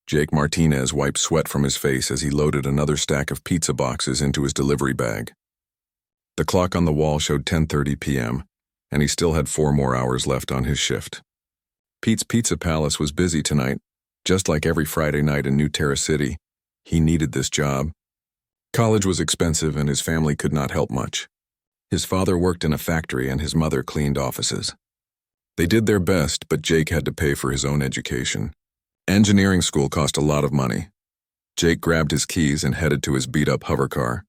Jake Martinez wiped sweat from his face as he loaded another stack of pizza boxes into his delivery bag. The clock on the wall showed 10:30 p.m., and he still had 4 more hours left on his shift. Pete's Pizza Palace was busy tonight, just like every Friday night in New Terra City. He needed this job. College was expensive and his family could not help much. His father worked in a factory and his mother cleaned offices. They did their best, but Jake had to pay for his own education. Engineering school cost a lot of money. Jake grabbed his keys and headed to his beat-up hover car.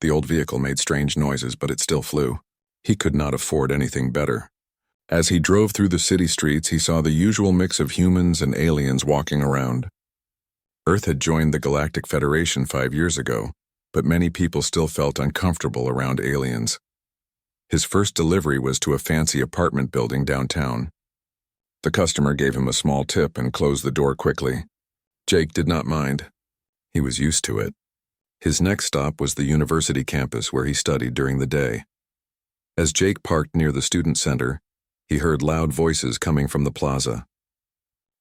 The old vehicle made strange noises, but it still flew. He could not afford anything better. As he drove through the city streets, he saw the usual mix of humans and aliens walking around. Earth had joined the Galactic Federation 5 years ago, but many people still felt uncomfortable around aliens. His first delivery was to a fancy apartment building downtown. The customer gave him a small tip and closed the door quickly. Jake did not mind. He was used to it. His next stop was the university campus where he studied during the day. As Jake parked near the student center, he heard loud voices coming from the plaza.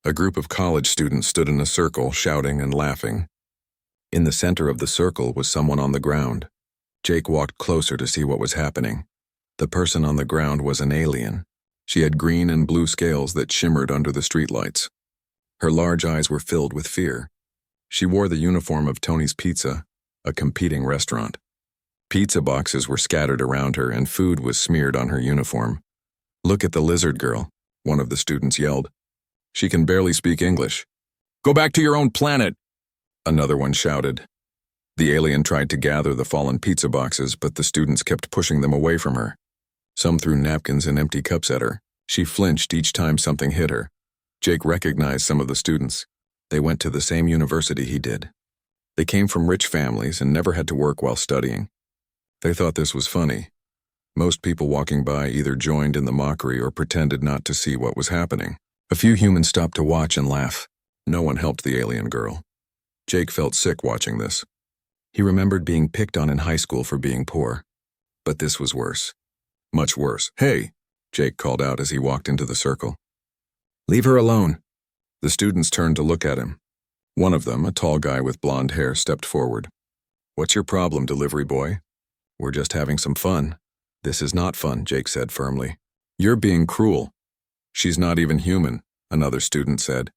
A group of college students stood in a circle, shouting and laughing. In the center of the circle was someone on the ground. Jake walked closer to see what was happening. The person on the ground was an alien. She had green and blue scales that shimmered under the streetlights. Her large eyes were filled with fear. She wore the uniform of Tony's Pizza, a competing restaurant. Pizza boxes were scattered around her and food was smeared on her uniform. "Look at the lizard girl," one of the students yelled. "She can barely speak English." "Go back to your own planet," another one shouted. The alien tried to gather the fallen pizza boxes, but the students kept pushing them away from her. Some threw napkins and empty cups at her. She flinched each time something hit her. Jake recognized some of the students. They went to the same university he did. They came from rich families and never had to work while studying. They thought this was funny. Most people walking by either joined in the mockery or pretended not to see what was happening. A few humans stopped to watch and laugh. No one helped the alien girl. Jake felt sick watching this. He remembered being picked on in high school for being poor. But this was worse. Much worse. "Hey!" Jake called out as he walked into the circle. "Leave her alone." The students turned to look at him. One of them, a tall guy with blonde hair, stepped forward. "What's your problem, delivery boy?" "We're just having some fun." "This is not fun," Jake said firmly. "You're being cruel." "She's not even human," another student said.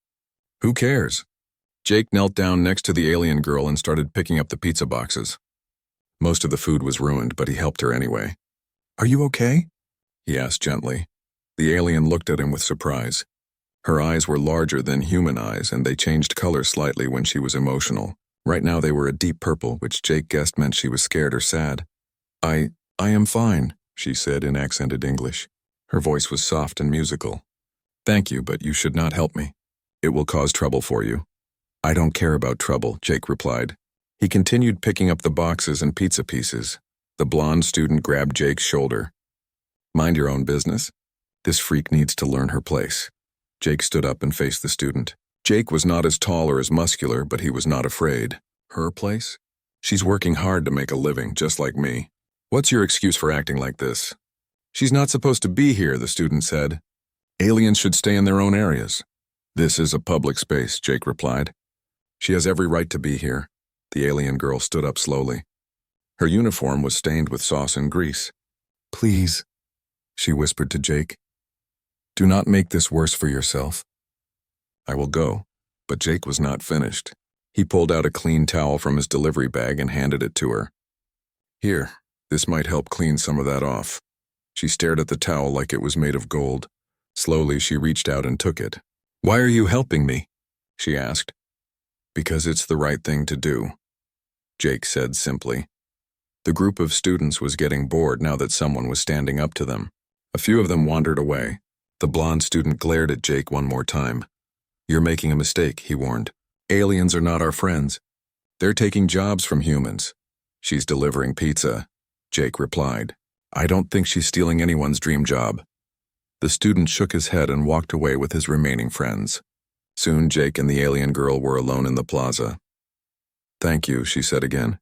"Who cares?" Jake knelt down next to the alien girl and started picking up the pizza boxes. Most of the food was ruined, but he helped her anyway. "Are you okay?" he asked gently. The alien looked at him with surprise. Her eyes were larger than human eyes, and they changed color slightly when she was emotional. Right now they were a deep purple, which Jake guessed meant she was scared or sad. I am fine," she said in accented English. Her voice was soft and musical. "Thank you, but you should not help me. It will cause trouble for you." "I don't care about trouble," Jake replied. He continued picking up the boxes and pizza pieces. The blonde student grabbed Jake's shoulder. "Mind your own business. This freak needs to learn her place." Jake stood up and faced the student. Jake was not as tall or as muscular, but he was not afraid. "Her place? She's working hard to make a living, just like me. What's your excuse for acting like this?" "She's not supposed to be here," the student said. "Aliens should stay in their own areas." "This is a public space," Jake replied. "She has every right to be here." The alien girl stood up slowly. Her uniform was stained with sauce and grease. "Please," she whispered to Jake. "Do not make this worse for yourself." "I will go." But Jake was not finished. He pulled out a clean towel from his delivery bag and handed it to her. "Here, this might help clean some of that off." She stared at the towel like it was made of gold. Slowly, she reached out and took it. "Why are you helping me?" she asked. "Because it's the right thing to do," Jake said simply. The group of students was getting bored now that someone was standing up to them. A few of them wandered away. The blonde student glared at Jake one more time. "You're making a mistake," he warned. "Aliens are not our friends. They're taking jobs from humans." "She's delivering pizza," Jake replied. "I don't think she's stealing anyone's dream job." The student shook his head and walked away with his remaining friends. Soon Jake and the alien girl were alone in the plaza. "Thank you," she said again,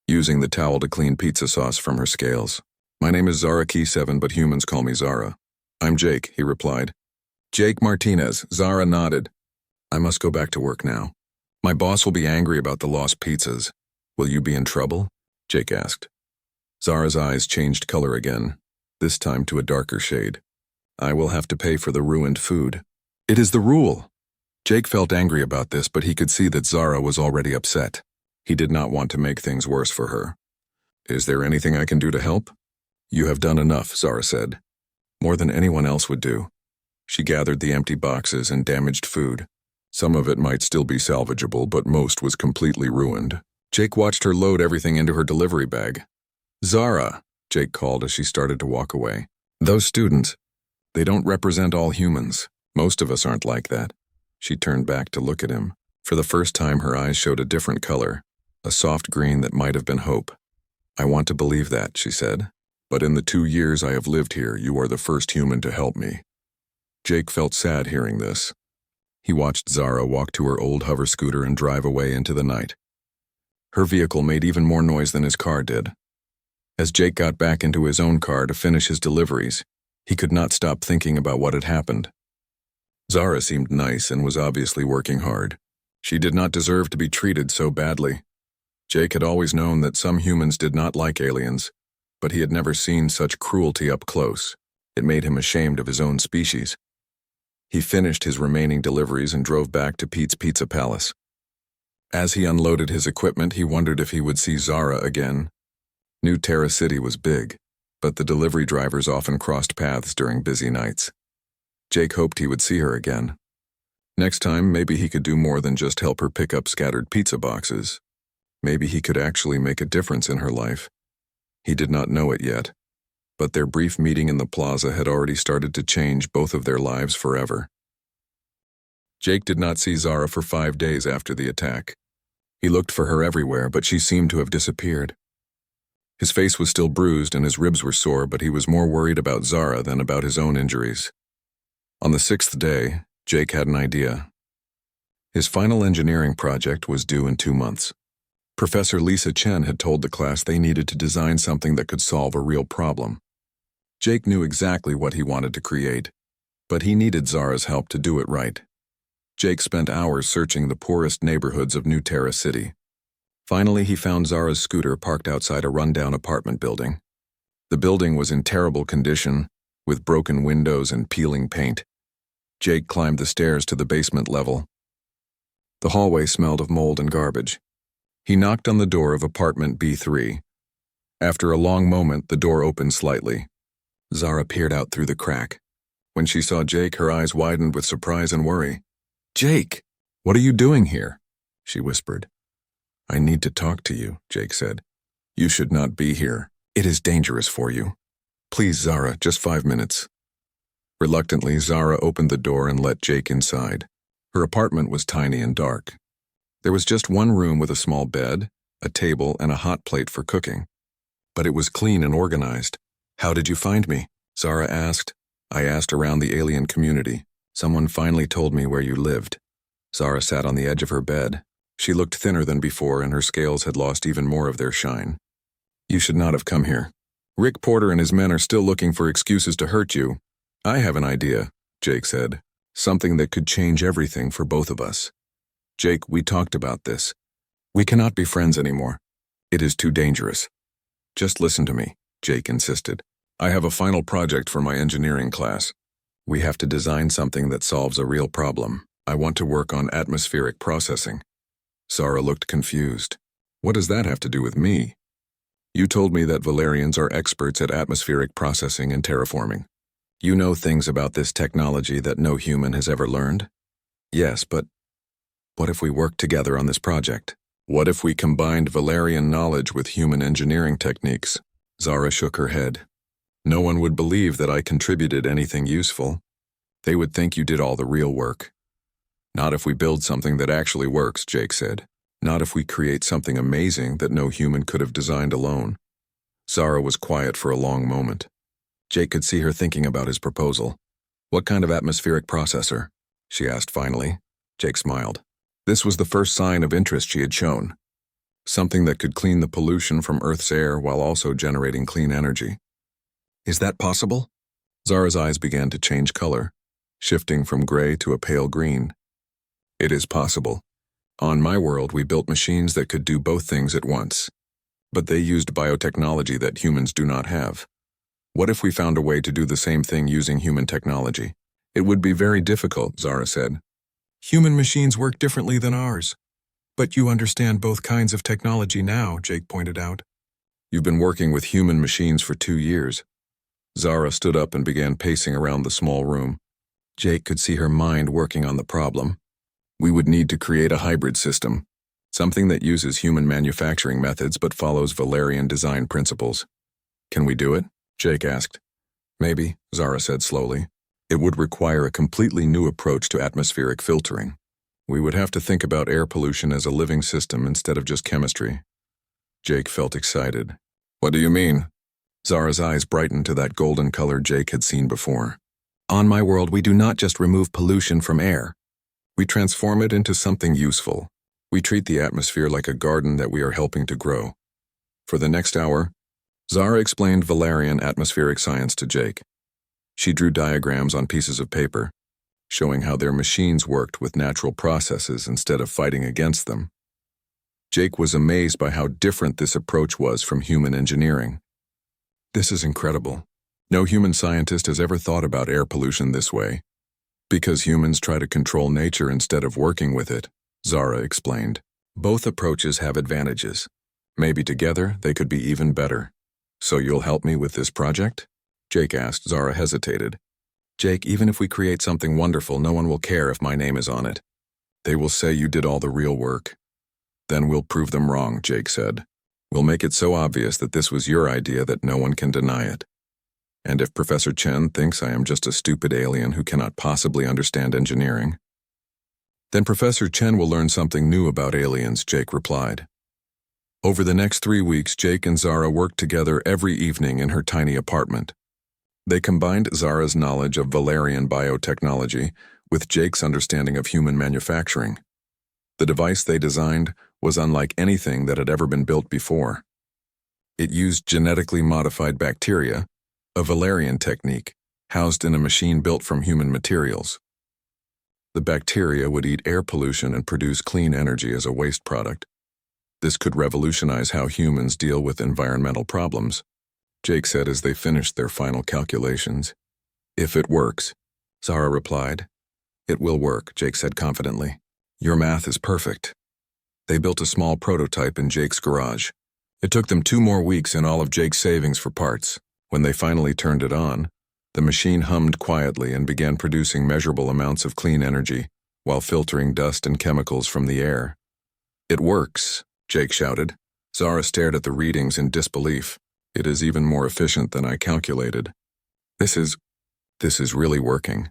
using the towel to clean pizza sauce from her scales. "My name is Zara Key 7, but humans call me Zara." "I'm Jake," he replied. "Jake Martinez." Zara nodded. I must go back to work now. My boss will be angry about the lost pizzas. Will you be in trouble? Jake asked. Zara's eyes changed color again, this time to a darker shade. I will have to pay for the ruined food. It is the rule. Jake felt angry about this, but he could see that Zara was already upset. He did not want to make things worse for her. Is there anything I can do to help? You have done enough, Zara said. More than anyone else would do. She gathered the empty boxes and damaged food. Some of it might still be salvageable, but most was completely ruined. Jake watched her load everything into her delivery bag. Zara, Jake called as she started to walk away. Those students, they don't represent all humans. Most of us aren't like that. She turned back to look at him. For the first time, her eyes showed a different color, a soft green that might have been hope. I want to believe that, she said. But in the 2 years I have lived here, you are the first human to help me. Jake felt sad hearing this. He watched Zara walk to her old hover scooter and drive away into the night. Her vehicle made even more noise than his car did. As Jake got back into his own car to finish his deliveries, he could not stop thinking about what had happened. Zara seemed nice and was obviously working hard. She did not deserve to be treated so badly. Jake had always known that some humans did not like aliens, but he had never seen such cruelty up close. It made him ashamed of his own species. He finished his remaining deliveries and drove back to Pete's Pizza Palace. As he unloaded his equipment, he wondered if he would see Zara again. New Terra City was big, but the delivery drivers often crossed paths during busy nights. Jake hoped he would see her again. Next time, maybe he could do more than just help her pick up scattered pizza boxes. Maybe he could actually make a difference in her life. He did not know it yet, but their brief meeting in the plaza had already started to change both of their lives forever. Jake did not see Zara for 5 days after the attack. He looked for her everywhere, but she seemed to have disappeared. His face was still bruised and his ribs were sore, but he was more worried about Zara than about his own injuries. On the 6th day, Jake had an idea. His final engineering project was due in 2 months. Professor Lisa Chen had told the class they needed to design something that could solve a real problem. Jake knew exactly what he wanted to create, but he needed Zara's help to do it right. Jake spent hours searching the poorest neighborhoods of New Terra City. Finally, he found Zara's scooter parked outside a rundown apartment building. The building was in terrible condition, with broken windows and peeling paint. Jake climbed the stairs to the basement level. The hallway smelled of mold and garbage. He knocked on the door of apartment B3. After a long moment, the door opened slightly. Zara peered out through the crack. When she saw Jake, her eyes widened with surprise and worry. "Jake, what are you doing here?" she whispered. "I need to talk to you," Jake said. "You should not be here. It is dangerous for you. Please, Zara, just 5 minutes." Reluctantly, Zara opened the door and let Jake inside. Her apartment was tiny and dark. There was just one room with a small bed, a table, and a hot plate for cooking. But it was clean and organized. "How did you find me?" Zara asked. "I asked around the alien community. Someone finally told me where you lived." Zara sat on the edge of her bed. She looked thinner than before, and her scales had lost even more of their shine. "You should not have come here. Rick Porter and his men are still looking for excuses to hurt you." "I have an idea," Jake said. "Something that could change everything for both of us. Jake, we talked about this. We cannot be friends anymore. It is too dangerous." "Just listen to me," Jake insisted. "I have a final project for my engineering class. We have to design something that solves a real problem. I want to work on atmospheric processing." Zara looked confused. "What does that have to do with me?" "You told me that Valerians are experts at atmospheric processing and terraforming. You know things about this technology that no human has ever learned?" "Yes, but what if we worked together on this project? What if we combined Valerian knowledge with human engineering techniques?" Zara shook her head. "No one would believe that I contributed anything useful. They would think you did all the real work." "Not if we build something that actually works," Jake said. "Not if we create something amazing that no human could have designed alone." Zara was quiet for a long moment. Jake could see her thinking about his proposal. "What kind of atmospheric processor?" she asked finally. Jake smiled. This was the first sign of interest she had shown. Something that could clean the pollution from Earth's air while also generating clean energy. "Is that possible?" Zara's eyes began to change color, shifting from gray to a pale green. It is possible. On my world, we built machines that could do both things at once. But they used biotechnology that humans do not have. What if we found a way to do the same thing using human technology? It would be very difficult, Zara said. Human machines work differently than ours. But you understand both kinds of technology now, Jake pointed out. You've been working with human machines for 2 years. Zara stood up and began pacing around the small room. Jake could see her mind working on the problem. We would need to create a hybrid system, something that uses human manufacturing methods but follows Valerian design principles. Can we do it? Jake asked. Maybe, Zara said slowly. It would require a completely new approach to atmospheric filtering. We would have to think about air pollution as a living system instead of just chemistry. Jake felt excited. What do you mean? Zara's eyes brightened to that golden color Jake had seen before. On my world, we do not just remove pollution from air. We transform it into something useful. We treat the atmosphere like a garden that we are helping to grow. For the next hour, Zara explained Valerian atmospheric science to Jake. She drew diagrams on pieces of paper, showing how their machines worked with natural processes instead of fighting against them. Jake was amazed by how different this approach was from human engineering. This is incredible. No human scientist has ever thought about air pollution this way. Because humans try to control nature instead of working with it, Zara explained. Both approaches have advantages. Maybe together they could be even better. So you'll help me with this project? Jake asked. Zara hesitated. Jake, even if we create something wonderful, no one will care if my name is on it. They will say you did all the real work. Then we'll prove them wrong, Jake said. We'll make it so obvious that this was your idea that no one can deny it. And if Professor Chen thinks I am just a stupid alien who cannot possibly understand engineering, then Professor Chen will learn something new about aliens, Jake replied. Over the next 3 weeks, Jake and Zara worked together every evening in her tiny apartment. They combined Zara's knowledge of Valerian biotechnology with Jake's understanding of human manufacturing. The device they designed was unlike anything that had ever been built before. It used genetically modified bacteria, a Valerian technique, housed in a machine built from human materials. The bacteria would eat air pollution and produce clean energy as a waste product. This could revolutionize how humans deal with environmental problems, Jake said as they finished their final calculations. If it works, Zara replied. It will work, Jake said confidently. Your math is perfect. They built a small prototype in Jake's garage. It took them 2 more weeks and all of Jake's savings for parts. When they finally turned it on, the machine hummed quietly and began producing measurable amounts of clean energy while filtering dust and chemicals from the air. It works, Jake shouted. Zara stared at the readings in disbelief. It is even more efficient than I calculated. This is really working.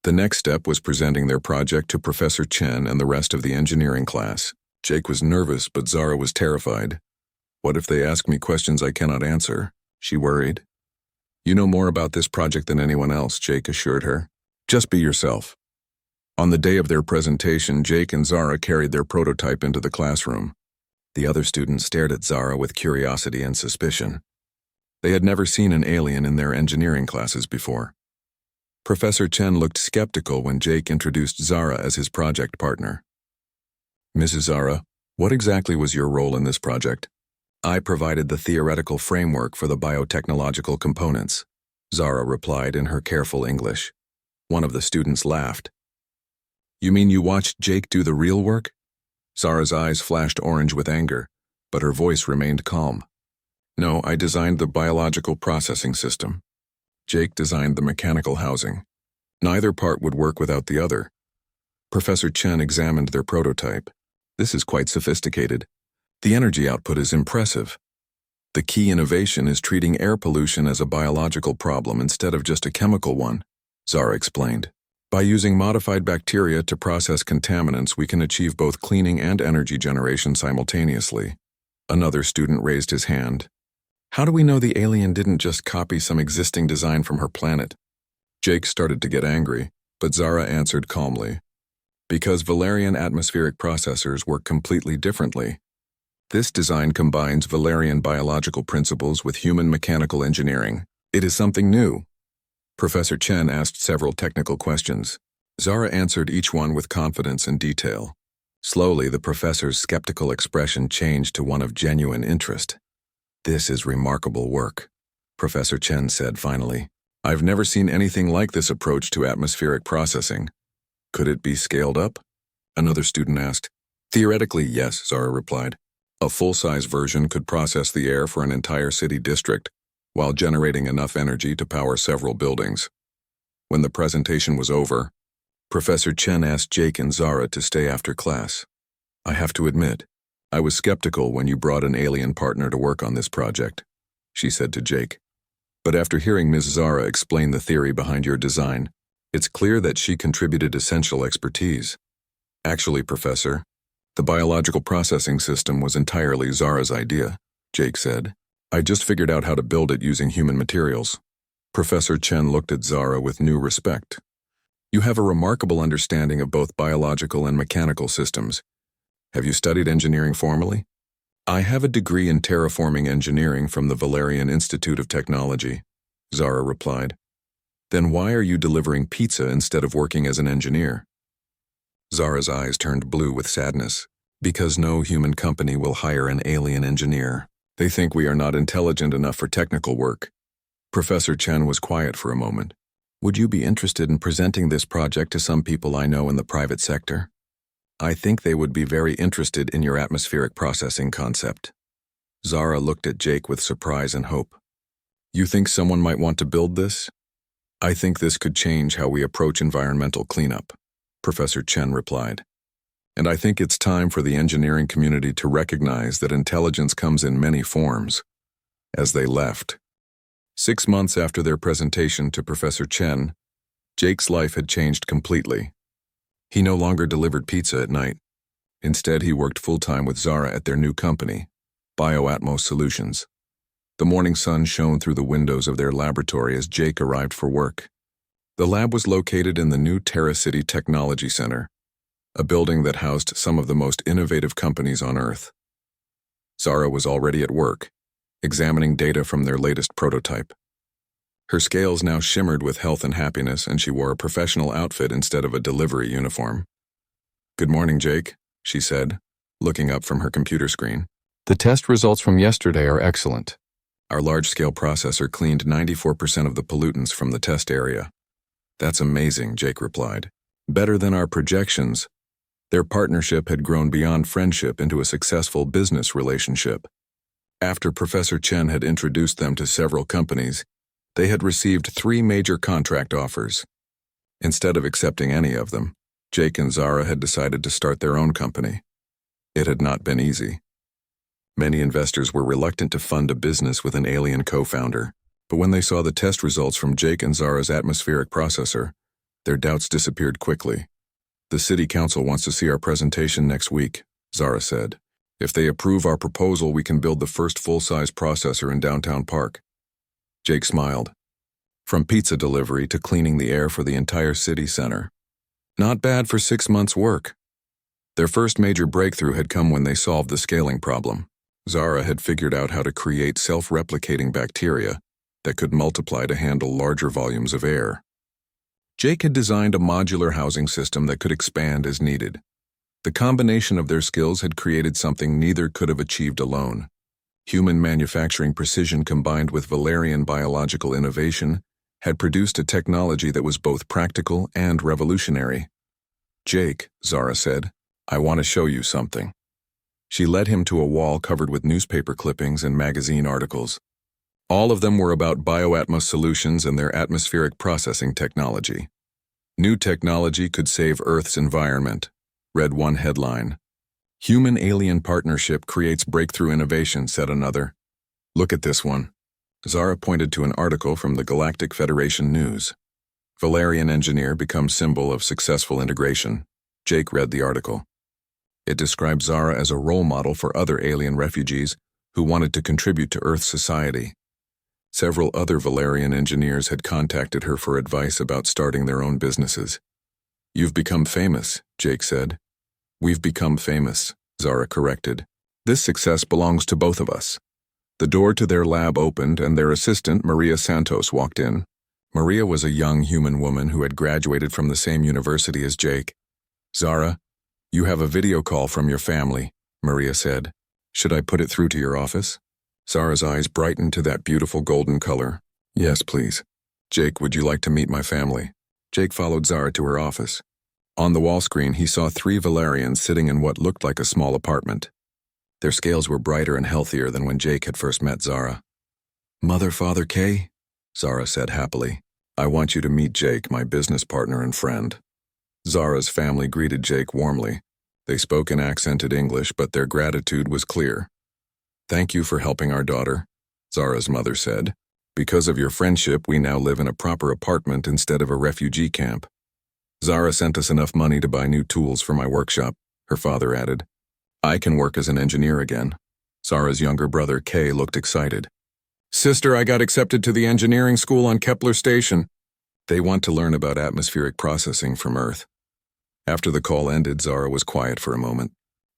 The next step was presenting their project to Professor Chen and the rest of the engineering class. Jake was nervous, but Zara was terrified. What if they ask me questions I cannot answer? She worried. You know more about this project than anyone else, Jake assured her. Just be yourself. On the day of their presentation, Jake and Zara carried their prototype into the classroom. The other students stared at Zara with curiosity and suspicion. They had never seen an alien in their engineering classes before. Professor Chen looked skeptical when Jake introduced Zara as his project partner. Mrs. Zara, what exactly was your role in this project? I provided the theoretical framework for the biotechnological components, Zara replied in her careful English. One of the students laughed. You mean you watched Jake do the real work? Zara's eyes flashed orange with anger, but her voice remained calm. No, I designed the biological processing system. Jake designed the mechanical housing. Neither part would work without the other. Professor Chen examined their prototype. This is quite sophisticated. The energy output is impressive. The key innovation is treating air pollution as a biological problem instead of just a chemical one, Zara explained. By using modified bacteria to process contaminants, we can achieve both cleaning and energy generation simultaneously. Another student raised his hand. How do we know the alien didn't just copy some existing design from her planet? Jake started to get angry, but Zara answered calmly. Because Valerian atmospheric processors work completely differently. This design combines Valerian biological principles with human mechanical engineering. It is something new. Professor Chen asked several technical questions. Zara answered each one with confidence and detail. Slowly, the professor's skeptical expression changed to one of genuine interest. "This is remarkable work," Professor Chen said finally. "I've never seen anything like this approach to atmospheric processing. Could it be scaled up?" Another student asked. "Theoretically, yes," Zara replied. "A full-size version could process the air for an entire city district while generating enough energy to power several buildings." When the presentation was over, Professor Chen asked Jake and Zara to stay after class. "I have to admit, I was skeptical when you brought an alien partner to work on this project," she said to Jake. "But after hearing Ms. Zara explain the theory behind your design, it's clear that she contributed essential expertise." "Actually, Professor, the biological processing system was entirely Zara's idea," Jake said. "I just figured out how to build it using human materials." Professor Chen looked at Zara with new respect. "You have a remarkable understanding of both biological and mechanical systems. Have you studied engineering formally?" "I have a degree in terraforming engineering from the Valerian Institute of Technology," Zara replied. "Then why are you delivering pizza instead of working as an engineer?" Zara's eyes turned blue with sadness. "Because no human company will hire an alien engineer. They think we are not intelligent enough for technical work." Professor Chen was quiet for a moment. "Would you be interested in presenting this project to some people I know in the private sector? I think they would be very interested in your atmospheric processing concept." Zara looked at Jake with surprise and hope. "You think someone might want to build this?" "I think this could change how we approach environmental cleanup," Professor Chen replied. "And I think it's time for the engineering community to recognize that intelligence comes in many forms." As they left, 6 months after their presentation to Professor Chen, Jake's life had changed completely. He no longer delivered pizza at night. Instead, he worked full-time with Zara at their new company, BioAtmos Solutions. The morning sun shone through the windows of their laboratory as Jake arrived for work. The lab was located in the new Terra City Technology Center, a building that housed some of the most innovative companies on Earth. Zara was already at work, examining data from their latest prototype. Her scales now shimmered with health and happiness, and she wore a professional outfit instead of a delivery uniform. "Good morning, Jake," she said, looking up from her computer screen. "The test results from yesterday are excellent. Our large-scale processor cleaned 94% of the pollutants from the test area." "That's amazing," Jake replied. "Better than our projections." Their partnership had grown beyond friendship into a successful business relationship. After Professor Chen had introduced them to several companies, they had received 3 major contract offers. Instead of accepting any of them, Jake and Zara had decided to start their own company. It had not been easy. Many investors were reluctant to fund a business with an alien co-founder, but when they saw the test results from Jake and Zara's atmospheric processor, their doubts disappeared quickly. "The city council wants to see our presentation next week," Zara said. "If they approve our proposal, we can build the first full-size processor in downtown Park." Jake smiled. From pizza delivery to cleaning the air for the entire city center. Not bad for 6 months' work. Their first major breakthrough had come when they solved the scaling problem. Zara had figured out how to create self-replicating bacteria that could multiply to handle larger volumes of air. Jake had designed a modular housing system that could expand as needed. The combination of their skills had created something neither could have achieved alone. Human manufacturing precision combined with Valerian biological innovation had produced a technology that was both practical and revolutionary. "Jake," Zara said, "I want to show you something." She led him to a wall covered with newspaper clippings and magazine articles. All of them were about BioAtmos Solutions and their atmospheric processing technology. "New technology could save Earth's environment," read one headline. "Human-alien partnership creates breakthrough innovation," said another. "Look at this one." Zara pointed to an article from the Galactic Federation News. "Valerian engineer becomes symbol of successful integration." Jake read the article. It described Zara as a role model for other alien refugees who wanted to contribute to Earth's society. Several other Valerian engineers had contacted her for advice about starting their own businesses. "You've become famous," Jake said. "We've become famous," Zara corrected. "This success belongs to both of us." The door to their lab opened and their assistant, Maria Santos, walked in. Maria was a young human woman who had graduated from the same university as Jake. "Zara, you have a video call from your family," Maria said. "Should I put it through to your office?" Zara's eyes brightened to that beautiful golden color. "Yes, please." "Jake, would you like to meet my family?" Jake followed Zara to her office. On the wall screen, he saw 3 Valerians sitting in what looked like a small apartment. Their scales were brighter and healthier than when Jake had first met Zara. "Mother, Father K," Zara said happily. "I want you to meet Jake, my business partner and friend." Zara's family greeted Jake warmly. They spoke in accented English, but their gratitude was clear. "Thank you for helping our daughter," Zara's mother said. "Because of your friendship, we now live in a proper apartment instead of a refugee camp." "Zara sent us enough money to buy new tools for my workshop," her father added. "I can work as an engineer again." Zara's younger brother, Kay, looked excited. "Sister, I got accepted to the engineering school on Kepler Station." They want to learn about atmospheric processing from Earth. After the call ended, Zara was quiet for a moment.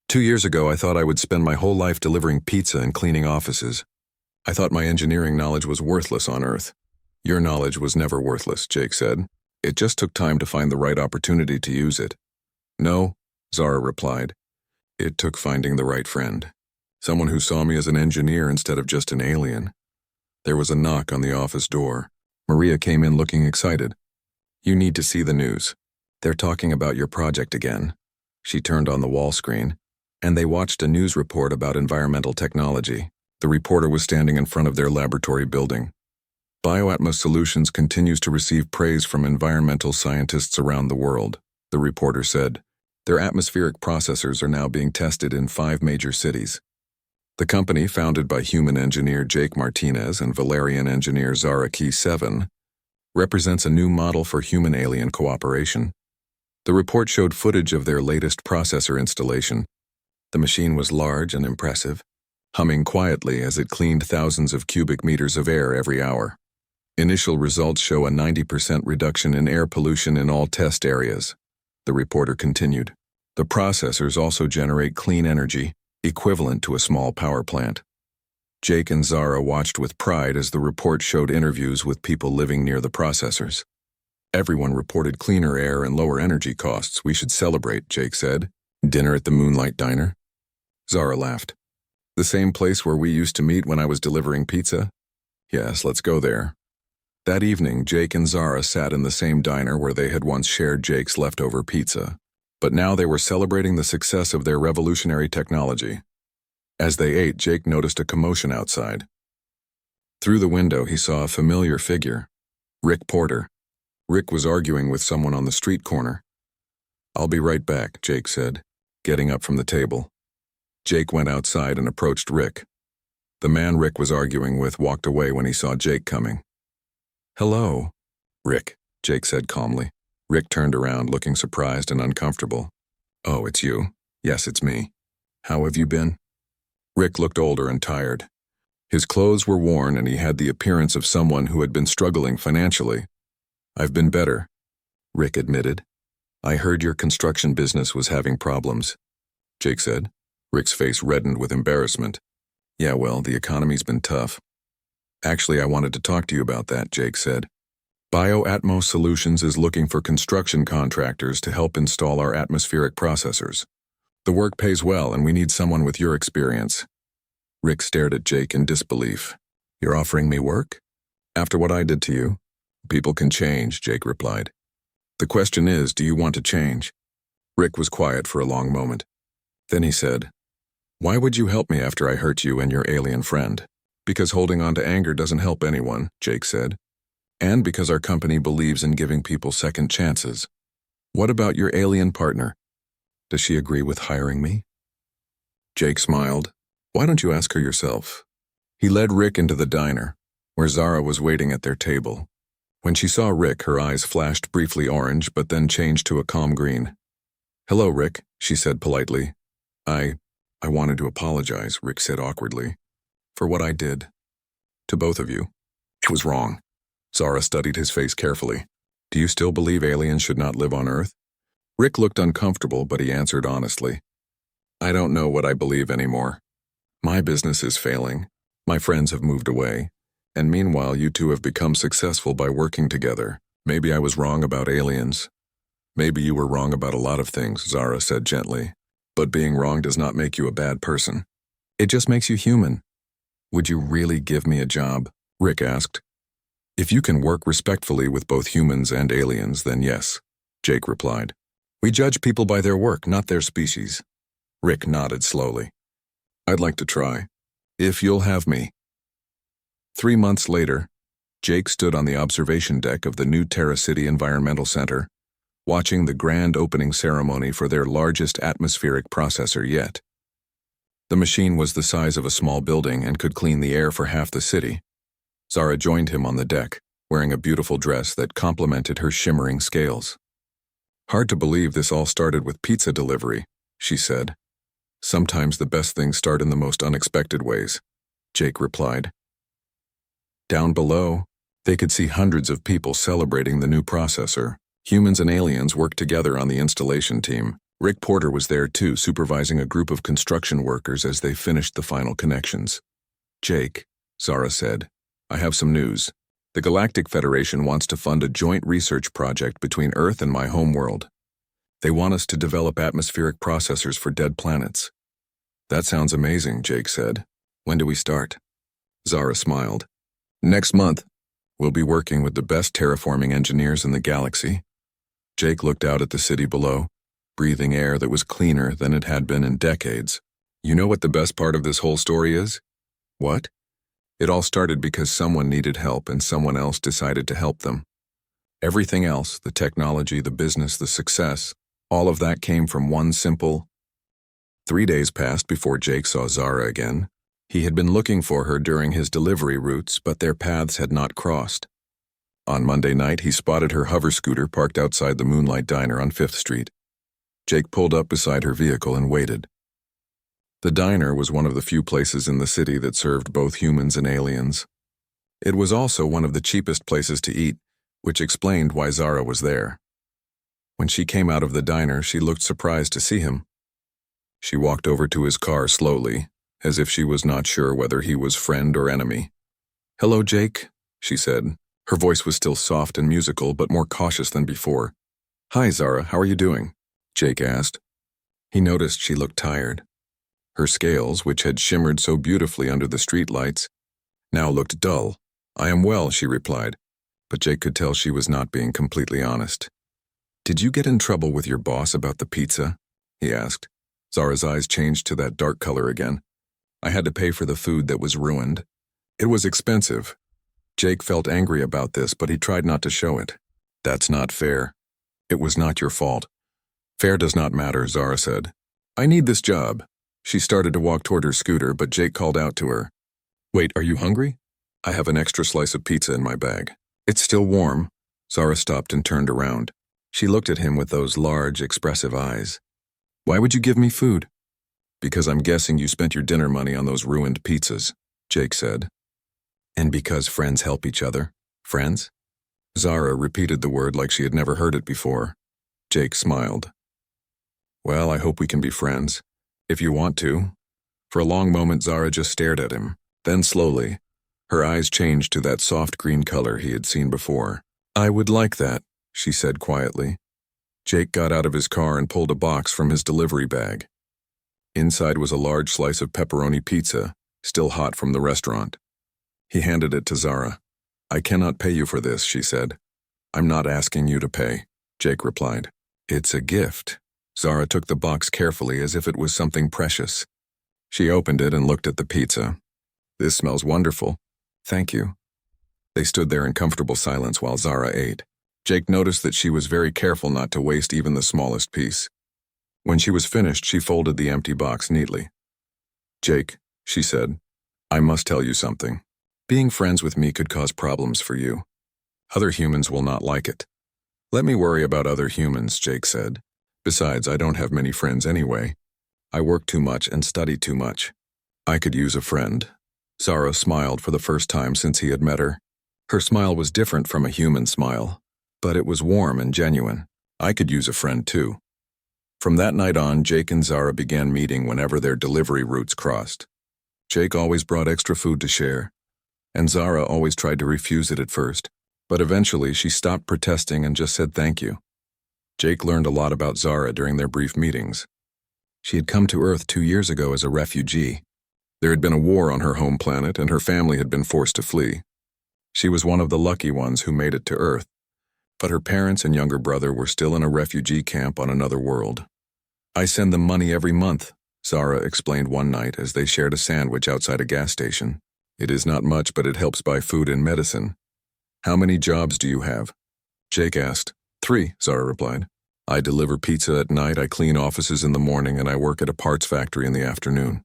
2 years ago, I thought I would spend my whole life delivering pizza and cleaning offices. I thought my engineering knowledge was worthless on Earth. Your knowledge was never worthless, Jake said. It just took time to find the right opportunity to use it. No, Zara replied. It took finding the right friend. Someone who saw me as an engineer instead of just an alien. There was a knock on the office door. Maria came in looking excited. You need to see the news. They're talking about your project again. She turned on the wall screen, and they watched a news report about environmental technology. The reporter was standing in front of their laboratory building. Bioatmos Solutions continues to receive praise from environmental scientists around the world, the reporter said. Their atmospheric processors are now being tested in 5 major cities. The company, founded by human engineer Jake Martinez and Valerian engineer Zara Key 7, represents a new model for human-alien cooperation. The report showed footage of their latest processor installation. The machine was large and impressive, humming quietly as it cleaned thousands of cubic meters of air every hour. Initial results show a 90% reduction in air pollution in all test areas, the reporter continued. The processors also generate clean energy, equivalent to a small power plant. Jake and Zara watched with pride as the report showed interviews with people living near the processors. Everyone reported cleaner air and lower energy costs. We should celebrate, Jake said. Dinner at the Moonlight Diner? Zara laughed. The same place where we used to meet when I was delivering pizza? Yes, let's go there. That evening, Jake and Zara sat in the same diner where they had once shared Jake's leftover pizza. But now they were celebrating the success of their revolutionary technology. As they ate, Jake noticed a commotion outside. Through the window, he saw a familiar figure, Rick Porter. Rick was arguing with someone on the street corner. I'll be right back, Jake said, getting up from the table. Jake went outside and approached Rick. The man Rick was arguing with walked away when he saw Jake coming. Hello, Rick, Jake said calmly. Rick turned around, looking surprised and uncomfortable. Oh, it's you. Yes, it's me. How have you been? Rick looked older and tired. His clothes were worn and he had the appearance of someone who had been struggling financially. I've been better, Rick admitted. I heard your construction business was having problems, Jake said. Rick's face reddened with embarrassment. Yeah, well, the economy's been tough. Actually, I wanted to talk to you about that, Jake said. Bioatmos Solutions is looking for construction contractors to help install our atmospheric processors. The work pays well and we need someone with your experience. Rick stared at Jake in disbelief. You're offering me work? After what I did to you? People can change, Jake replied. The question is, do you want to change? Rick was quiet for a long moment. Then he said, Why would you help me after I hurt you and your alien friend? Because holding on to anger doesn't help anyone, Jake said. And because our company believes in giving people second chances. What about your alien partner? Does she agree with hiring me? Jake smiled. Why don't you ask her yourself? He led Rick into the diner, where Zara was waiting at their table. When she saw Rick, her eyes flashed briefly orange, but then changed to a calm green. Hello, Rick, she said politely. I wanted to apologize, Rick said awkwardly, for what I did. To both of you. It was wrong. Zara studied his face carefully. Do you still believe aliens should not live on Earth? Rick looked uncomfortable, but he answered honestly. I don't know what I believe anymore. My business is failing. My friends have moved away, And meanwhile, you two have become successful by working together. Maybe I was wrong about aliens. Maybe you were wrong about a lot of things, Zara said gently. But being wrong does not make you a bad person. It just makes you human. Would you really give me a job? Rick asked. If you can work respectfully with both humans and aliens, then yes, Jake replied. We judge people by their work, not their species. Rick nodded slowly. I'd like to try, if you'll have me. 3 months later, Jake stood on the observation deck of the new Terra City Environmental Center, watching the grand opening ceremony for their largest atmospheric processor yet. The machine was the size of a small building and could clean the air for half the city. Zara joined him on the deck, wearing a beautiful dress that complemented her shimmering scales. Hard to believe this all started with pizza delivery, she said. Sometimes the best things start in the most unexpected ways, Jake replied. Down below, they could see hundreds of people celebrating the new processor. Humans and aliens worked together on the installation team. Rick Porter was there too, supervising a group of construction workers as they finished the final connections. Jake, Zara said, I have some news. The Galactic Federation wants to fund a joint research project between Earth and my homeworld. They want us to develop atmospheric processors for dead planets. That sounds amazing, Jake said. When do we start? Zara smiled. Next month. We'll be working with the best terraforming engineers in the galaxy. Jake looked out at the city below, breathing air that was cleaner than it had been in decades. You know what the best part of this whole story is? What? It all started because someone needed help and someone else decided to help them. Everything else, the technology, the business, the success, all of that came from one simple... 3 days passed before Jake saw Zara again. He had been looking for her during his delivery routes, but their paths had not crossed. On Monday night, he spotted her hover scooter parked outside the Moonlight Diner on 5th Street. Jake pulled up beside her vehicle and waited. The diner was one of the few places in the city that served both humans and aliens. It was also one of the cheapest places to eat, which explained why Zara was there. When she came out of the diner, she looked surprised to see him. She walked over to his car slowly, as if she was not sure whether he was friend or enemy. Hello, Jake, she said. Her voice was still soft and musical, but more cautious than before. Hi, Zara, how are you doing? Jake asked. He noticed she looked tired. Her scales, which had shimmered so beautifully under the streetlights, now looked dull. I am well, she replied, but Jake could tell she was not being completely honest. Did you get in trouble with your boss about the pizza? He asked. Zara's eyes changed to that dark color again. I had to pay for the food that was ruined. It was expensive. Jake felt angry about this, but he tried not to show it. That's not fair. It was not your fault. Fair does not matter, Zara said. I need this job. She started to walk toward her scooter, but Jake called out to her. Wait, are you hungry? I have an extra slice of pizza in my bag. It's still warm. Zara stopped and turned around. She looked at him with those large, expressive eyes. Why would you give me food? Because I'm guessing you spent your dinner money on those ruined pizzas, Jake said. And because friends help each other. Friends? Zara repeated the word like she had never heard it before. Jake smiled. Well, I hope we can be friends. If you want to. For a long moment, Zara just stared at him. Then slowly, her eyes changed to that soft green color he had seen before. I would like that, she said quietly. Jake got out of his car and pulled a box from his delivery bag. Inside was a large slice of pepperoni pizza, still hot from the restaurant. He handed it to Zara. I cannot pay you for this, she said. I'm not asking you to pay, Jake replied. It's a gift. Zara took the box carefully as if it was something precious. She opened it and looked at the pizza. This smells wonderful. Thank you. They stood there in comfortable silence while Zara ate. Jake noticed that she was very careful not to waste even the smallest piece. When she was finished, she folded the empty box neatly. Jake, she said, I must tell you something. Being friends with me could cause problems for you. Other humans will not like it. Let me worry about other humans, Jake said. Besides, I don't have many friends anyway. I work too much and study too much. I could use a friend. Zara smiled for the first time since he had met her. Her smile was different from a human smile, but it was warm and genuine. I could use a friend too. From that night on, Jake and Zara began meeting whenever their delivery routes crossed. Jake always brought extra food to share, and Zara always tried to refuse it at first, but eventually she stopped protesting and just said thank you. Jake learned a lot about Zara during their brief meetings. She had come to Earth 2 years ago as a refugee. There had been a war on her home planet, and her family had been forced to flee. She was one of the lucky ones who made it to Earth, but her parents and younger brother were still in a refugee camp on another world. I send them money every month, Zara explained one night as they shared a sandwich outside a gas station. It is not much, but it helps buy food and medicine. How many jobs do you have? Jake asked. 3, Zara replied. I deliver pizza at night, I clean offices in the morning, and I work at a parts factory in the afternoon.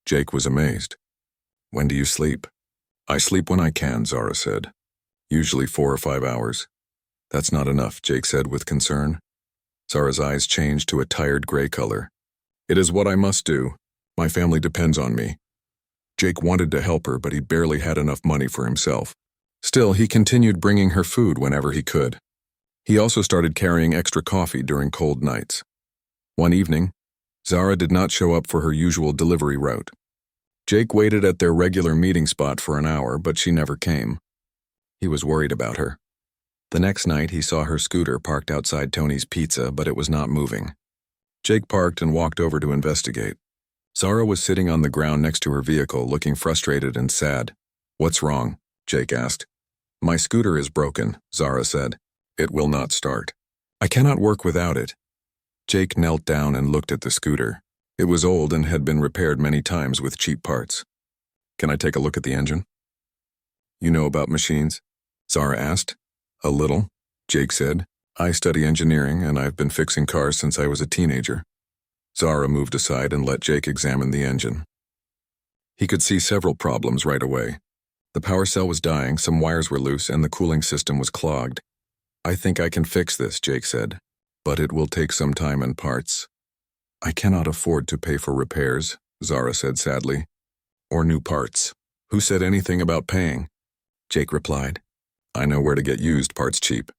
Jake was amazed. When do you sleep? I sleep when I can, Zara said. Usually 4 or 5 hours. That's not enough, Jake said with concern. Zara's eyes changed to a tired gray color. It is what I must do. My family depends on me. Jake wanted to help her, but he barely had enough money for himself. Still, he continued bringing her food whenever he could. He also started carrying extra coffee during cold nights. One evening, Zara did not show up for her usual delivery route. Jake waited at their regular meeting spot for an hour, but she never came. He was worried about her. The next night, he saw her scooter parked outside Tony's Pizza, but it was not moving. Jake parked and walked over to investigate. Zara was sitting on the ground next to her vehicle, looking frustrated and sad. What's wrong? Jake asked. My scooter is broken, Zara said. It will not start. I cannot work without it. Jake knelt down and looked at the scooter. It was old and had been repaired many times with cheap parts. Can I take a look at the engine? You know about machines? Zara asked. A little, Jake said. I study engineering, and I've been fixing cars since I was a teenager. Zara moved aside and let Jake examine the engine. He could see several problems right away. The power cell was dying, some wires were loose, and the cooling system was clogged. I think I can fix this, Jake said, but it will take some time and parts. I cannot afford to pay for repairs, Zara said sadly. Or new parts. Who said anything about paying? Jake replied. I know where to get used parts cheap.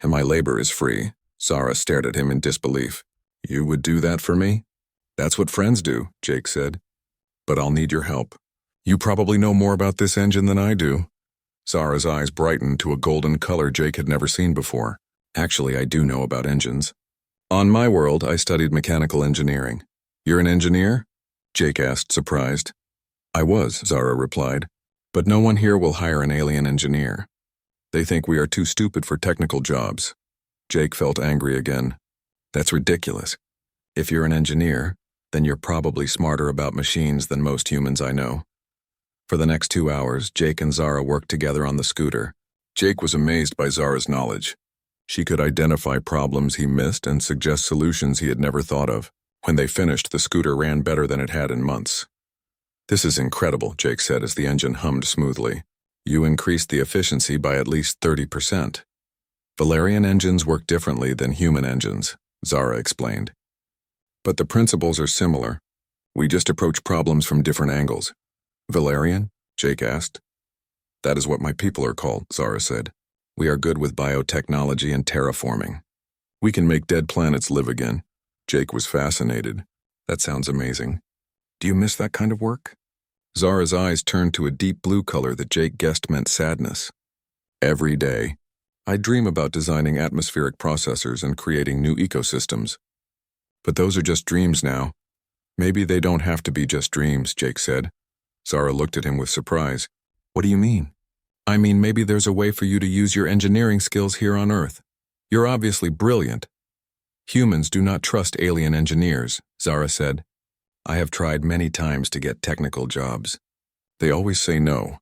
And my labor is free. Zara stared at him in disbelief. You would do that for me? That's what friends do, Jake said. But I'll need your help. You probably know more about this engine than I do. Zara's eyes brightened to a golden color Jake had never seen before. Actually, I do know about engines. On my world, I studied mechanical engineering. You're an engineer? Jake asked, surprised. I was, Zara replied. But no one here will hire an alien engineer. They think we are too stupid for technical jobs. Jake felt angry again. That's ridiculous. If you're an engineer, then you're probably smarter about machines than most humans I know. For the next 2 hours, Jake and Zara worked together on the scooter. Jake was amazed by Zara's knowledge. She could identify problems he missed and suggest solutions he had never thought of. When they finished, the scooter ran better than it had in months. This is incredible, Jake said as the engine hummed smoothly. You increased the efficiency by at least 30%. Valerian engines work differently than human engines, Zara explained. But the principles are similar. We just approach problems from different angles. Valerian? Jake asked. That is what my people are called, Zara said. We are good with biotechnology and terraforming. We can make dead planets live again. Jake was fascinated. That sounds amazing. Do you miss that kind of work? Zara's eyes turned to a deep blue color that Jake guessed meant sadness. Every day, I dream about designing atmospheric processors and creating new ecosystems. But those are just dreams now. Maybe they don't have to be just dreams, Jake said. Zara looked at him with surprise. What do you mean? I mean, maybe there's a way for you to use your engineering skills here on Earth. You're obviously brilliant. Humans do not trust alien engineers, Zara said. I have tried many times to get technical jobs. They always say no.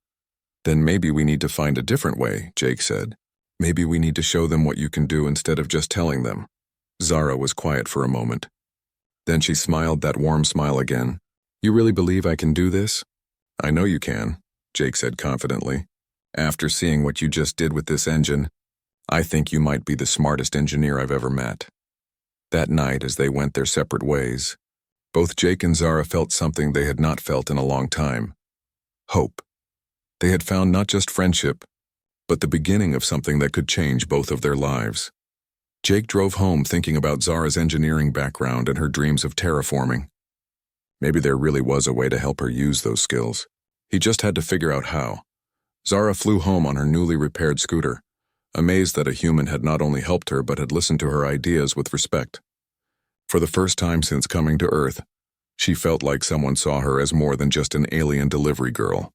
Then maybe we need to find a different way, Jake said. Maybe we need to show them what you can do instead of just telling them. Zara was quiet for a moment. Then she smiled that warm smile again. You really believe I can do this? I know you can, Jake said confidently. After seeing what you just did with this engine, I think you might be the smartest engineer I've ever met. That night, as they went their separate ways, both Jake and Zara felt something they had not felt in a long time. Hope. They had found not just friendship, but the beginning of something that could change both of their lives. Jake drove home thinking about Zara's engineering background and her dreams of terraforming. Maybe there really was a way to help her use those skills. He just had to figure out how. Zara flew home on her newly repaired scooter, amazed that a human had not only helped her but had listened to her ideas with respect. For the first time since coming to Earth, she felt like someone saw her as more than just an alien delivery girl.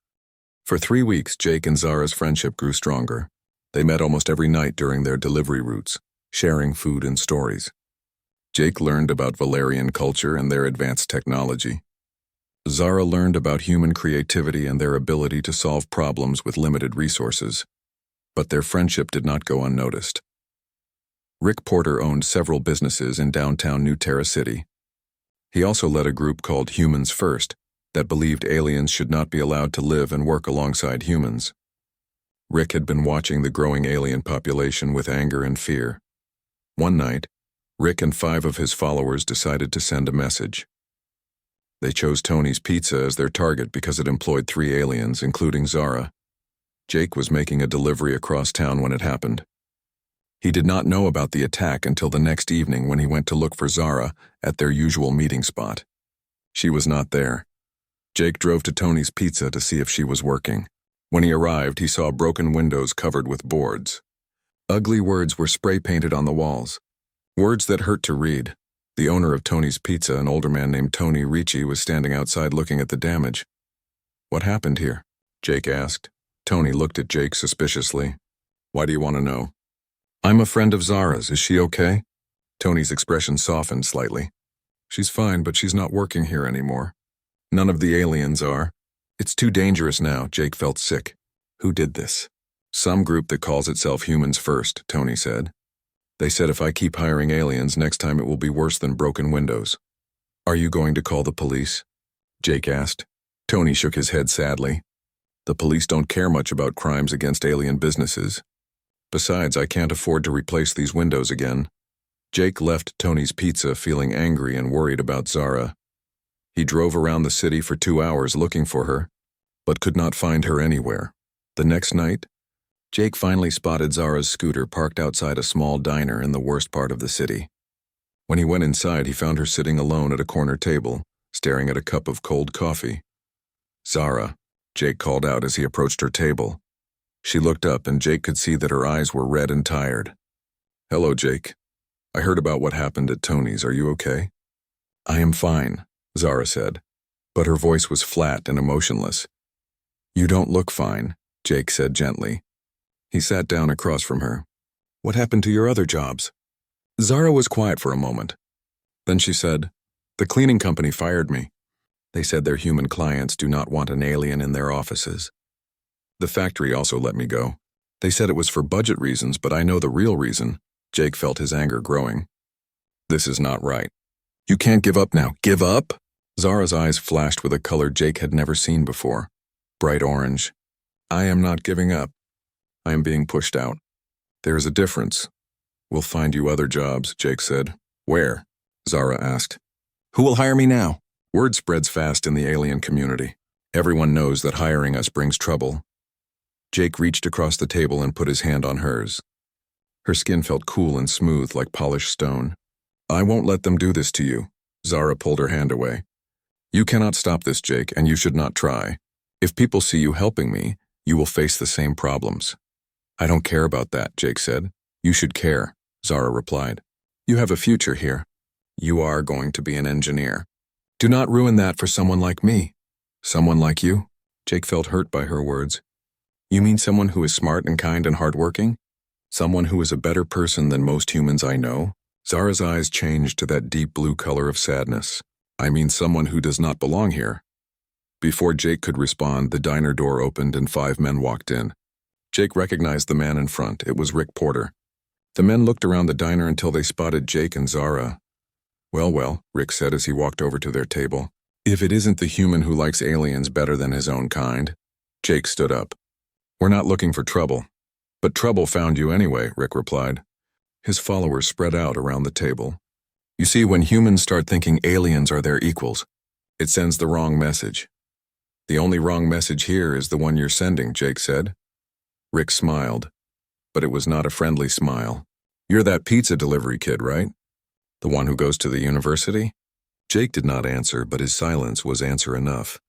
For 3 weeks, Jake and Zara's friendship grew stronger. They met almost every night during their delivery routes, sharing food and stories. Jake learned about Valerian culture and their advanced technology. Zara learned about human creativity and their ability to solve problems with limited resources. But their friendship did not go unnoticed. Rick Porter owned several businesses in downtown New Terra City. He also led a group called Humans First that believed aliens should not be allowed to live and work alongside humans. Rick had been watching the growing alien population with anger and fear. One night, Rick and 5 of his followers decided to send a message. They chose Tony's Pizza as their target because it employed 3 aliens, including Zara. Jake was making a delivery across town when it happened. He did not know about the attack until the next evening when he went to look for Zara at their usual meeting spot. She was not there. Jake drove to Tony's Pizza to see if she was working. When he arrived, he saw broken windows covered with boards. Ugly words were spray-painted on the walls. Words that hurt to read. The owner of Tony's Pizza, an older man named Tony Ricci, was standing outside looking at the damage. "What happened here?" Jake asked. Tony looked at Jake suspiciously. "Why do you want to know?" "I'm a friend of Zara's. Is she okay?" Tony's expression softened slightly. "She's fine, but she's not working here anymore. None of the aliens are. It's too dangerous now." Jake felt sick. "Who did this?" "Some group that calls itself Humans First," Tony said. "They said if I keep hiring aliens, next time it will be worse than broken windows." "Are you going to call the police?" Jake asked. Tony shook his head sadly. "The police don't care much about crimes against alien businesses. Besides, I can't afford to replace these windows again." Jake left Tony's Pizza feeling angry and worried about Zara. He drove around the city for 2 hours looking for her, but could not find her anywhere. The next night, Jake finally spotted Zara's scooter parked outside a small diner in the worst part of the city. When he went inside, he found her sitting alone at a corner table, staring at a cup of cold coffee. "Zara," Jake called out as he approached her table. She looked up, and Jake could see that her eyes were red and tired. "Hello, Jake. I heard about what happened at Tony's. Are you okay?" "I am fine," Zara said, but her voice was flat and emotionless. "You don't look fine," Jake said gently. He sat down across from her. "What happened to your other jobs?" Zara was quiet for a moment. Then she said, "The cleaning company fired me. They said their human clients do not want an alien in their offices. The factory also let me go. They said it was for budget reasons, but I know the real reason." Jake felt his anger growing. "This is not right. You can't give up now." "Give up?" Zara's eyes flashed with a color Jake had never seen before. Bright orange. "I am not giving up. I am being pushed out. There is a difference. We'll find you other jobs," Jake said. "Where?" Zara asked. "Who will hire me now?" Word spreads fast in the alien community. Everyone knows that hiring us brings trouble. Jake reached across the table and put his hand on hers. Her skin felt cool and smooth like polished stone. "I won't let them do this to you." Zara pulled her hand away. "You cannot stop this, Jake, and you should not try. If people see you helping me, you will face the same problems." "I don't care about that," Jake said. "You should care," Zara replied. "You have a future here. You are going to be an engineer. Do not ruin that for someone like me." "Someone like you?" Jake felt hurt by her words. "You mean someone who is smart and kind and hardworking? Someone who is a better person than most humans I know?" Zara's eyes changed to that deep blue color of sadness. "I mean someone who does not belong here." Before Jake could respond, the diner door opened and 5 men walked in. Jake recognized the man in front. It was Rick Porter. The men looked around the diner until they spotted Jake and Zara. Well, Rick said as he walked over to their table. "If it isn't the human who likes aliens better than his own kind." Jake stood up. "We're not looking for trouble." "But trouble found you anyway," Rick replied. His followers spread out around the table. "You see, when humans start thinking aliens are their equals, it sends the wrong message." "The only wrong message here is the one you're sending," Jake said. Rick smiled, but it was not a friendly smile. "You're that pizza delivery kid, right? The one who goes to the university?" Jake did not answer, but his silence was answer enough.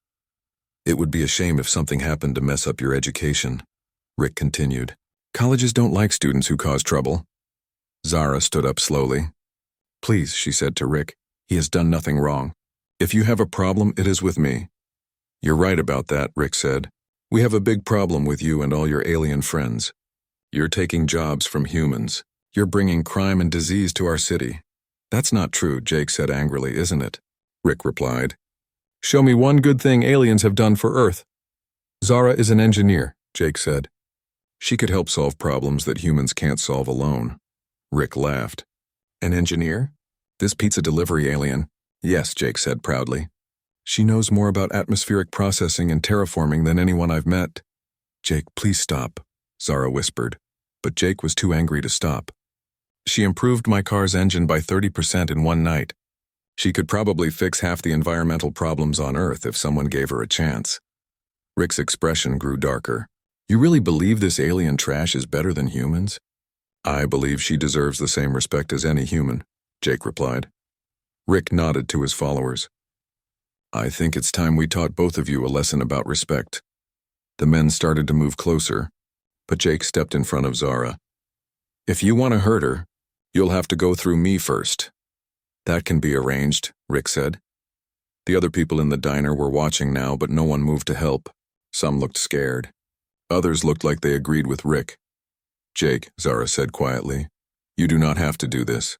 "It would be a shame if something happened to mess up your education. Rick continued. Colleges don't like students who cause trouble. Zara stood up slowly. Please, she said to Rick, he has done nothing wrong. If you have a problem, it is with me. You're right about that, Rick said. We have a big problem with you and all your alien friends. You're taking jobs from humans. You're bringing crime and disease to our city. That's not true, Jake said angrily, isn't it? Rick replied. Show me one good thing aliens have done for Earth. Zara is an engineer, Jake said. She could help solve problems that humans can't solve alone. Rick laughed. An engineer? This pizza delivery alien? Yes, Jake said proudly. She knows more about atmospheric processing and terraforming than anyone I've met. Jake, please stop, Zara whispered, but Jake was too angry to stop. She improved my car's engine by 30% in one night. She could probably fix half the environmental problems on Earth if someone gave her a chance. Rick's expression grew darker. You really believe this alien trash is better than humans? I believe she deserves the same respect as any human, Jake replied. Rick nodded to his followers. I think it's time we taught both of you a lesson about respect. The men started to move closer, but Jake stepped in front of Zara. If you want to hurt her, you'll have to go through me first. That can be arranged, Rick said. The other people in the diner were watching now, but no one moved to help. Some looked scared. Others looked like they agreed with Rick. Jake, Zara said quietly, you do not have to do this.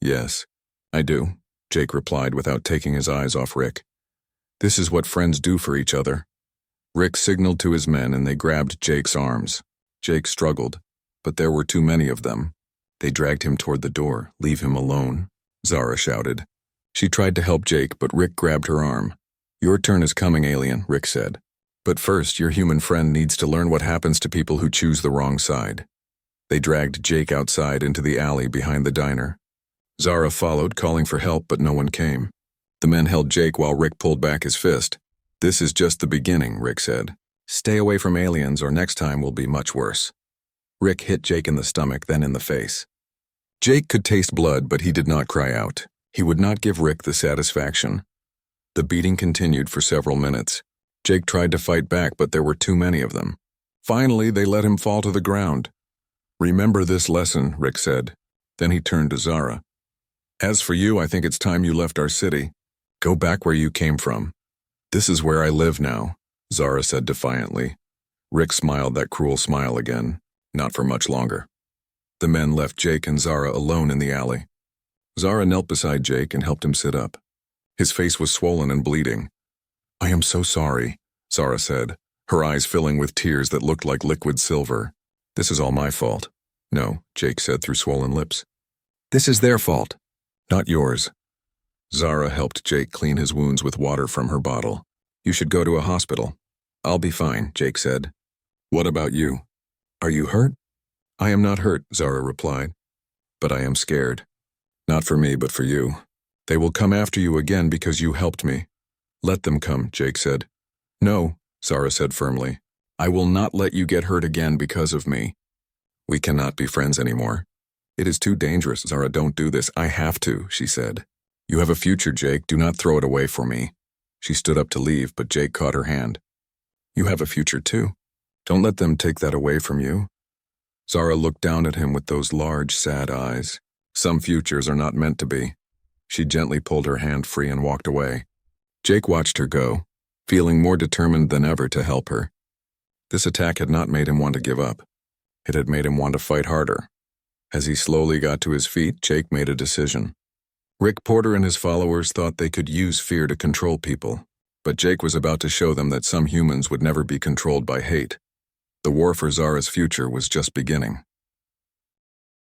Yes, I do, Jake replied without taking his eyes off Rick. This is what friends do for each other. Rick signaled to his men and they grabbed Jake's arms. Jake struggled, but there were too many of them. They dragged him toward the door. Leave him alone, Zara shouted. She tried to help Jake, but Rick grabbed her arm. Your turn is coming, alien, Rick said. But first, your human friend needs to learn what happens to people who choose the wrong side. They dragged Jake outside into the alley behind the diner. Zara followed, calling for help, but no one came. The men held Jake while Rick pulled back his fist. This is just the beginning, Rick said. Stay away from aliens or next time will be much worse. Rick hit Jake in the stomach, then in the face. Jake could taste blood, but he did not cry out. He would not give Rick the satisfaction. The beating continued for several minutes. Jake tried to fight back, but there were too many of them. Finally, they let him fall to the ground. Remember this lesson, Rick said. Then he turned to Zara. As for you, I think it's time you left our city. Go back where you came from. This is where I live now, Zara said defiantly. Rick smiled that cruel smile again, not for much longer. The men left Jake and Zara alone in the alley. Zara knelt beside Jake and helped him sit up. His face was swollen and bleeding. I am so sorry, Zara said, her eyes filling with tears that looked like liquid silver. This is all my fault. No, Jake said through swollen lips. This is their fault, not yours. Zara helped Jake clean his wounds with water from her bottle. You should go to a hospital. I'll be fine, Jake said. What about you? Are you hurt? I am not hurt, Zara replied. But I am scared. Not for me, but for you. They will come after you again because you helped me. Let them come, Jake said. No, Zara said firmly. I will not let you get hurt again because of me. We cannot be friends anymore. It is too dangerous, Zara, don't do this. I have to, she said. You have a future, Jake. Do not throw it away for me. She stood up to leave, but Jake caught her hand. You have a future too. Don't let them take that away from you. Zara looked down at him with those large, sad eyes. Some futures are not meant to be. She gently pulled her hand free and walked away. Jake watched her go, feeling more determined than ever to help her. This attack had not made him want to give up. It had made him want to fight harder. As he slowly got to his feet, Jake made a decision. Rick Porter and his followers thought they could use fear to control people, but Jake was about to show them that some humans would never be controlled by hate. The war for Zara's future was just beginning.